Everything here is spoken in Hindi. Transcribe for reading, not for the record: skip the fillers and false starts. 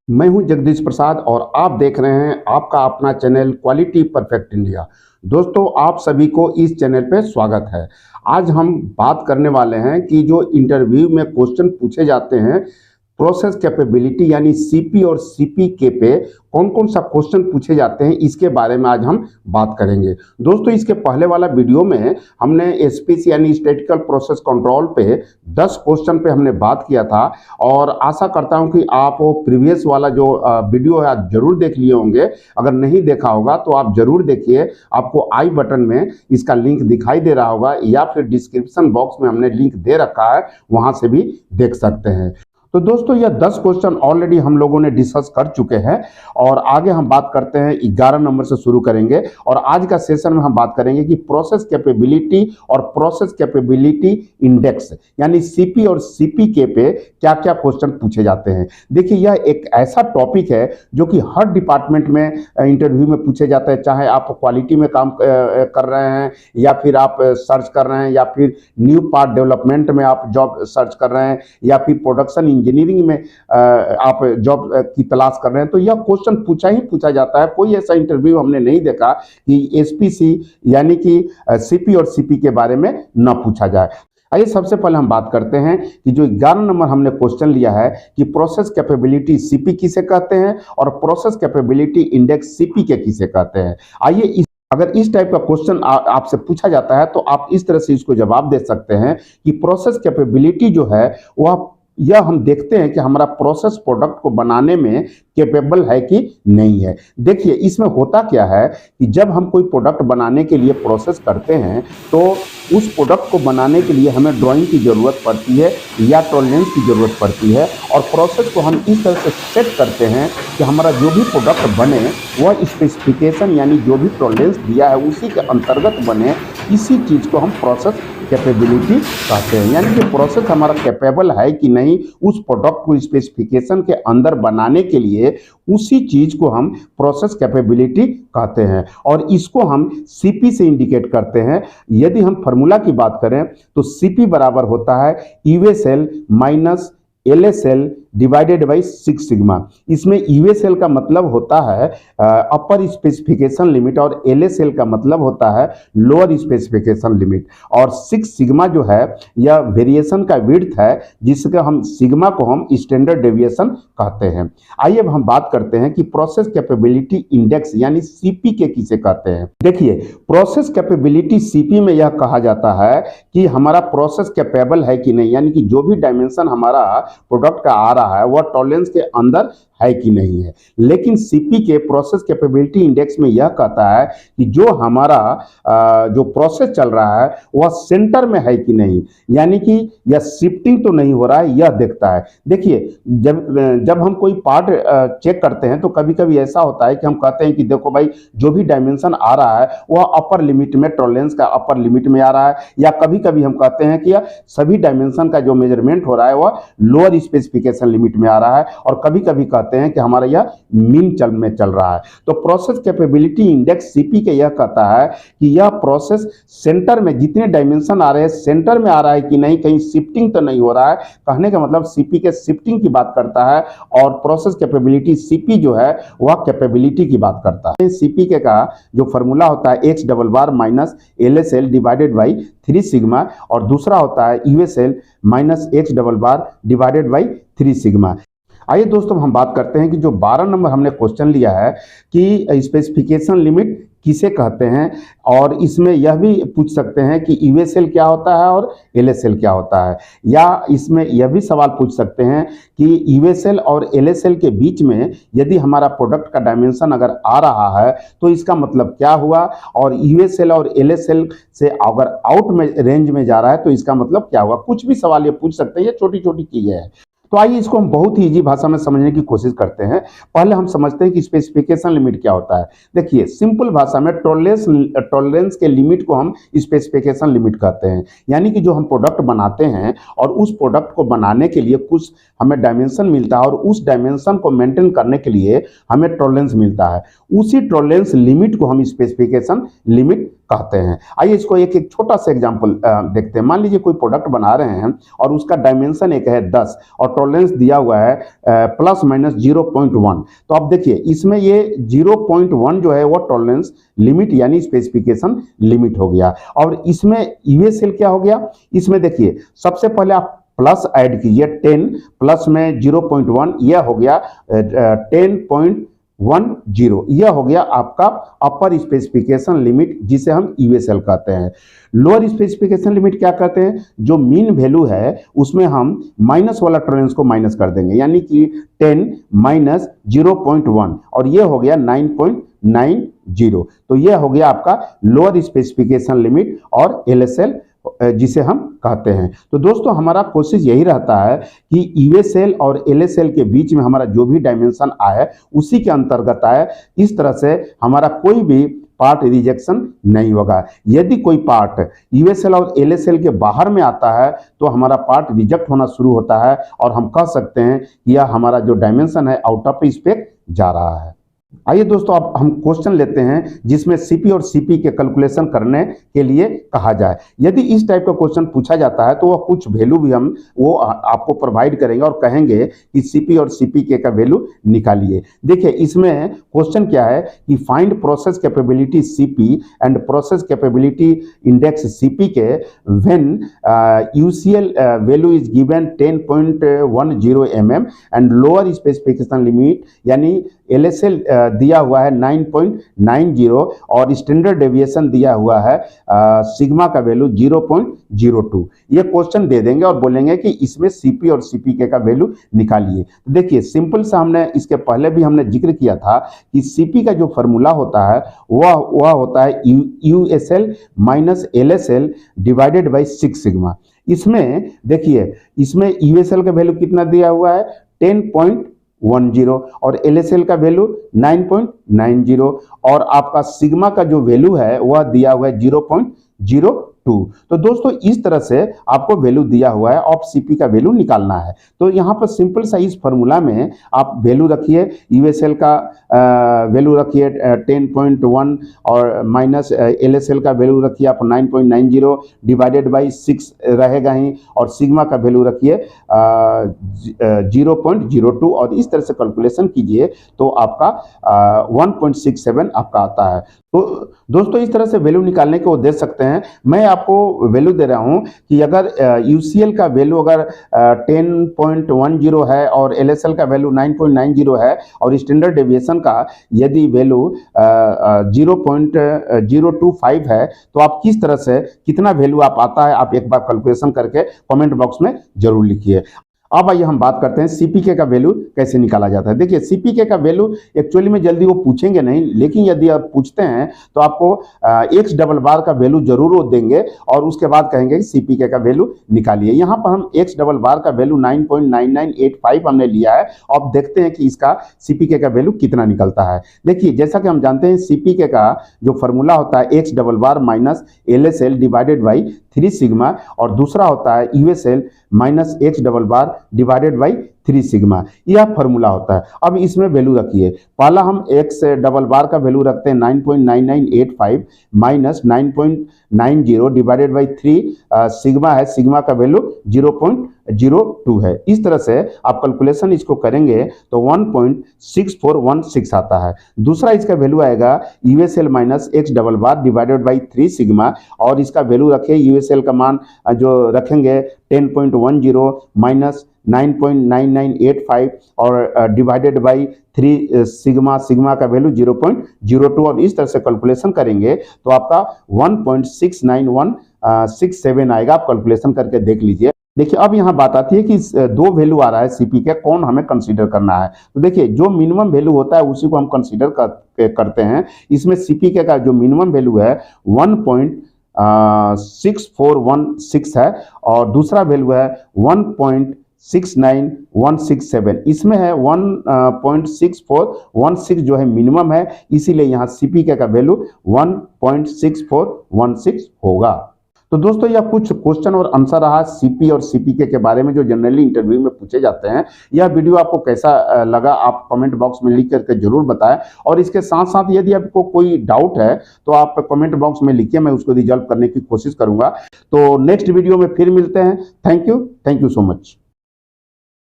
मैं हूं जगदीश प्रसाद और आप देख रहे हैं आपका अपना चैनल क्वालिटी परफेक्ट इंडिया। दोस्तों, आप सभी को इस चैनल पे स्वागत है। आज हम बात करने वाले हैं कि जो इंटरव्यू में क्वेश्चन पूछे जाते हैं प्रोसेस कैपेबिलिटी यानी सीपी और सीपीके पे कौन कौन सा क्वेश्चन पूछे जाते हैं, इसके बारे में आज हम बात करेंगे। दोस्तों, इसके पहले वाला वीडियो में हमने एसपीसी यानी स्टैटिकल प्रोसेस कंट्रोल पे 10 क्वेश्चन पे हमने बात किया था और आशा करता हूं कि आप वो प्रीवियस वाला जो वीडियो है आज जरूर देख लिए होंगे। अगर नहीं देखा होगा तो आप जरूर देखिए, आपको आई बटन में इसका लिंक दिखाई दे रहा होगा या फिर डिस्क्रिप्शन बॉक्स में हमने लिंक दे रखा है, वहां से भी देख सकते हैं। तो दोस्तों, यह 10 क्वेश्चन ऑलरेडी हम लोगों ने डिस्कस कर चुके हैं और आगे हम बात करते हैं 11 नंबर से शुरू करेंगे और आज का सेशन में हम बात करेंगे कि प्रोसेस कैपेबिलिटी और प्रोसेस कैपेबिलिटी इंडेक्स यानी सीपी और सीपीके पे क्या क्या क्वेश्चन पूछे जाते हैं। देखिए, यह एक ऐसा टॉपिक है जो कि हर डिपार्टमेंट में इंटरव्यू में पूछे जाते हैं, चाहे आप क्वालिटी में काम कर रहे हैं या फिर आप सर्च कर रहे हैं या फिर न्यू पार्ट डेवलपमेंट में आप जॉब सर्च कर रहे हैं या फिर प्रोडक्शन इंजीनियरिंग में आप जॉब की तलाश कर रहे हैं। तो यह क्वेश्चन पूछा जाता है। कोई ऐसा इंटरव्यू हमने नहीं देखा कि एसपीसी यानी कि सीपी और सीपी के बारे में न पूछा जाए। आइए सबसे पहले हम बात करते हैं कि जो 11 नंबर हमने क्वेश्चन लिया है कि प्रोसेस कैपेबिलिटी सीपी किसे कहते हैं और प्रोसेस कैपेबिलिटी इंडेक्स सीपी के किसे कहते हैं। आइए अगर इस टाइप का क्वेश्चन आपसे पूछा जाता है तो आप इस तरह से इसको जवाब दे सकते हैं कि प्रोसेस कैपेबिलिटी जो है वह यह हम देखते हैं कि हमारा प्रोसेस प्रोडक्ट को बनाने में कैपेबल है कि नहीं है। देखिए, इसमें होता क्या है कि जब हम कोई प्रोडक्ट बनाने के लिए प्रोसेस करते हैं तो उस प्रोडक्ट को बनाने के लिए हमें ड्राइंग की ज़रूरत पड़ती है या टॉलरेंस की ज़रूरत पड़ती है और प्रोसेस को हम इस तरह से सेट करते हैं कि हमारा जो भी प्रोडक्ट बने वह स्पेसिफिकेशन यानी जो भी टॉलरेंस दिया है उसी के अंतर्गत बने। इसी चीज़ को हम प्रोसेस कैपेबिलिटी कहते हैं, यानी कि प्रोसेस हमारा कैपेबल है कि नहीं उस प्रोडक्ट को स्पेसिफिकेशन के अंदर बनाने के लिए, उसी चीज को हम प्रोसेस कैपेबिलिटी कहते हैं और इसको हम सीपी से इंडिकेट करते हैं। यदि हम फार्मूला की बात करें तो सीपी बराबर होता है USL minus LSL divided by 6 sigma. इसमें यूएसएल का मतलब होता है अपर स्पेसिफिकेशन लिमिट और एलएसएल का मतलब होता है लोअर स्पेसिफिकेशन लिमिट और 6 सिग्मा जो है यह वेरिएशन का विड्थ है जिसका हम सिग्मा को हम स्टैंडर्ड डेविएशन कहते हैं। आइए अब हम बात करते हैं कि प्रोसेस कैपेबिलिटी इंडेक्स यानी सीपी के किसे कहते हैं। देखिए, प्रोसेस कैपेबिलिटी सीपी में यह कहा जाता है कि हमारा प्रोसेस कैपेबल है कि नहीं, यानी कि जो भी डायमेंशन हमारा प्रोडक्ट का आ रहा है वह टॉलरेंस के अंदर है कि नहीं है। लेकिन सीपी के प्रोसेस कैपेबिलिटी इंडेक्स में यह कहता है कि जो हमारा जो प्रोसेस चल रहा है वह सेंटर में है कि नहीं, यानी कि यह शिफ्टिंग तो नहीं हो रहा है, यह देखता है। देखिए, जब हम कोई पार्ट चेक करते हैं तो कभी कभी ऐसा होता है कि हम कहते हैं कि देखो भाई, जो भी डायमेंशन आ रहा है वह अपर लिमिट में, टॉलरेंस का अपर लिमिट में आ रहा है, या कभी कभी हम कहते हैं कि सभी डायमेंशन का जो मेजरमेंट हो रहा है वह लोअर स्पेसिफिकेशन लिमिट में आ रहा है और कभी कभी कहते हैं कि हमारा यह मीन में चल रहा है। तो प्रोसेस कैपेबिलिटी इंडेक्स सीपी के यह कहता है कि यह प्रोसेस सेंटर में जितने डायमेंशन आ रहे हैं सेंटर में आ रहा है कि नहीं, कहीं शिफ्टिंग तो नहीं हो रहा है। कहने का मतलब सीपी के शिफ्टिंग की बात करता है और प्रोसेस कैपेबिलिटी सीपी जो है वह कैपेबिलिटी की बात करता है। सीपी के का जो फॉर्मूला होता है X double bar minus LSL divided by 3 sigma और दूसरा होता है USL minus X double bar divided by 3 sigma. आइए दोस्तों, हम बात करते हैं कि जो 12 नंबर हमने क्वेश्चन लिया है कि स्पेसिफिकेशन लिमिट किसे कहते हैं और इसमें यह भी पूछ सकते हैं कि यूएसएल क्या होता है और एलएसएल क्या होता है, या इसमें यह भी सवाल पूछ सकते हैं कि यूएसएल और एलएसएल के बीच में यदि हमारा प्रोडक्ट का डायमेंशन अगर आ रहा है तो इसका मतलब क्या हुआ, और यूएसएल और एलएसएल से अगर आउट में रेंज में जा रहा है तो इसका मतलब क्या हुआ। कुछ भी सवाल ये पूछ सकते हैं, ये छोटी छोटी चीजें हैं। तो आइए इसको हम बहुत ही इजी भाषा में समझने की कोशिश करते हैं। पहले हम समझते हैं कि स्पेसिफिकेशन लिमिट क्या होता है। देखिए, सिंपल भाषा में टॉलरेंस के लिमिट को हम स्पेसिफिकेशन लिमिट कहते हैं, यानी कि जो हम प्रोडक्ट बनाते हैं और उस प्रोडक्ट को बनाने के लिए कुछ हमें डायमेंशन मिलता है और उस डायमेंशन को मेंटेन करने के लिए हमें टॉलरेंस मिलता है, उसी टॉलरेंस लिमिट को हम स्पेसिफिकेशन लिमिट कहते हैं। आइए इसको एक एक छोटा सा एग्जांपल देखते हैं। मान लीजिए कोई प्रोडक्ट बना रहे हैं और उसका डायमेंशन एक है 10 और टॉलरेंस दिया हुआ है प्लस माइनस 0.1। तो आप देखिए इसमें ये 0.1 जो है वो टॉलरेंस लिमिट यानी स्पेसिफिकेशन लिमिट हो गया। और इसमें यूएसएल क्या हो गया, इसमें देखिए सबसे पहले आप प्लस ऐड कीजिए 10 प्लस में 0.1, यह हो गया 10.10, यह हो गया आपका अपर स्पेसिफिकेशन लिमिट जिसे हम यूएसएल कहते हैं। लोअर स्पेसिफिकेशन लिमिट क्या कहते हैं, जो मीन वैल्यू है उसमें हम माइनस वाला टॉलरेंस को माइनस कर देंगे, यानी कि 10 माइनस 0.1 और यह हो गया 9.90। तो यह हो गया आपका लोअर स्पेसिफिकेशन लिमिट और एलएसएल जिसे हम कहते हैं। तो दोस्तों हमारा कोशिश यही रहता है कि यूएसएल और एलएसएल के बीच में हमारा जो भी डायमेंशन आए उसी के अंतर्गत आए, इस तरह से हमारा कोई भी पार्ट रिजेक्शन नहीं होगा। यदि कोई पार्ट यूएसएल और एलएसएल के बाहर में आता है तो हमारा पार्ट रिजेक्ट होना शुरू होता है और हम कह सकते हैं कि यह हमारा जो डायमेंशन है आउट ऑफ स्पेक जा रहा है। आइए दोस्तों अब हम क्वेश्चन लेते हैं जिसमें सीपी और सीपी के कैलकुलेशन करने के लिए कहा जाए। यदि इस टाइप का क्वेश्चन पूछा जाता है तो वह कुछ वैल्यू भी हम वो आपको प्रोवाइड करेंगे और कहेंगे कि सीपी और सीपी के का वैल्यू निकालिए। देखिए इसमें क्वेश्चन क्या है कि find process capability CP and process capability index CP K when UCL value is given 10.10 mm and lower specification limit यानी एलएसएल दिया हुआ है 9.90 और स्टैंडर्ड डेविएशन दिया हुआ है सिग्मा का वैल्यू 0.02। ये क्वेश्चन दे देंगे और बोलेंगे कि इसमें सीपी और सीपीके का वैल्यू निकालिए। तो देखिए सिंपल सा हमने इसके पहले भी हमने जिक्र किया था कि सीपी का जो फॉर्मूला होता है वह होता है USL minus LSL divided by 6 sigma. इसमें देखिए इसमें यूएसएल का वैल्यू कितना दिया हुआ है 10.10 और एलएसएल का वैल्यू 9.90 और आपका सिग्मा का जो वैल्यू है वह दिया हुआ है 0.02। तो दोस्तों इस तरह से आपको वैल्यू दिया हुआ है, ऑफ सीपी का वैल्यू निकालना है। तो यहाँ पर सिंपल सा इस फॉर्मूला में आप वैल्यू रखिए, यूएसएल का वैल्यू रखिए 10.1 और माइनस एलएसएल का वैल्यू रखिए आप 9.90 डिवाइडेड बाई 6 रहेगा ही और सिग्मा का वैल्यू रखिए 0.02 और इस तरह से कैलकुलेशन कीजिए तो आपका 1.67 आपका आता है। तो दोस्तों इस तरह से वैल्यू निकालने को दे सकते हैं। मैं आपको वैल्यू दे रहा हूं कि अगर यूसीएल का वैल्यू अगर 10.10 है और एलएसएल का वैल्यू 9.90 है और स्टैंडर्ड डेविएशन का यदि वैल्यू 0.025 है तो आप किस तरह से कितना वैल्यू आप आता है आप एक बार कैलकुलेशन करके कमेंट बॉक्स में जरूर लिखिए। अब आइए हम बात करते हैं सीपीके का वैल्यू कैसे निकाला जाता है। देखिए सीपीके का वैल्यू एक्चुअली में जल्दी वो पूछेंगे नहीं, लेकिन यदि आप पूछते हैं तो आपको एक्स डबल बार का वैल्यू जरूर वो देंगे और उसके बाद कहेंगे कि सीपीके का वैल्यू निकालिए। यहाँ पर हम एक्स डबल बार का वैल्यू 9.9985 हमने लिया है। अब देखते हैं कि इसका सीपीके का वैल्यू कितना निकलता है। देखिए जैसा कि हम जानते हैं सीपीके का जो फॉर्मूला होता है X double bar minus LSL divided by 3 sigma और दूसरा होता है USL minus X double bar divided by 3 sigma, यह फॉर्मूला होता है। अब इसमें वैल्यू रखिए, पहला हम एक्स डबल बार का वैल्यू रखते हैं 9.9985 माइनस 9.90 डिवाइडेड बाई 3 सिग्मा है, सिग्मा का वैल्यू 0.02 है। इस तरह से आप कैलकुलेशन इसको करेंगे तो 1.6416 आता है। दूसरा इसका वैल्यू आएगा USL minus X double bar divided by 3 sigma और इसका वैल्यू रखें यूएसएल का मान जो रखेंगे 10.10 माइनस 9.9985 और डिवाइडेड बाई 3 सिग्मा, सिग्मा का वैल्यू 0.02 और इस तरह से कैलकुलेशन करेंगे तो आपका 1.69167 आएगा। आप कैलकुलेशन करके देख लीजिए। देखिए अब यहाँ बात आती है कि दो वैल्यू आ रहा है सीपी के, कौन हमें कंसीडर करना है। तो देखिए जो मिनिमम वैल्यू होता है उसी को हम कंसीडर करते हैं। इसमें सीपी के का जो मिनिमम वैल्यू है 1.6416 है और दूसरा वैल्यू है 1.69167। इसमें है 1.6416 जो है मिनिमम है, इसीलिए यहाँ सीपीके का वैल्यू 1.6416 होगा। तो दोस्तों यह कुछ क्वेश्चन और आंसर रहा सीपी और सीपीके के बारे में जो जनरली इंटरव्यू में पूछे जाते हैं। यह वीडियो आपको कैसा लगा आप कमेंट बॉक्स में लिख करके जरूर बताएं, और इसके साथ साथ यदि आपको कोई डाउट है तो आप कमेंट बॉक्स में लिखिए, मैं उसको रिजॉल्व करने की कोशिश करूंगा। तो नेक्स्ट वीडियो में फिर मिलते हैं। Thank you so much.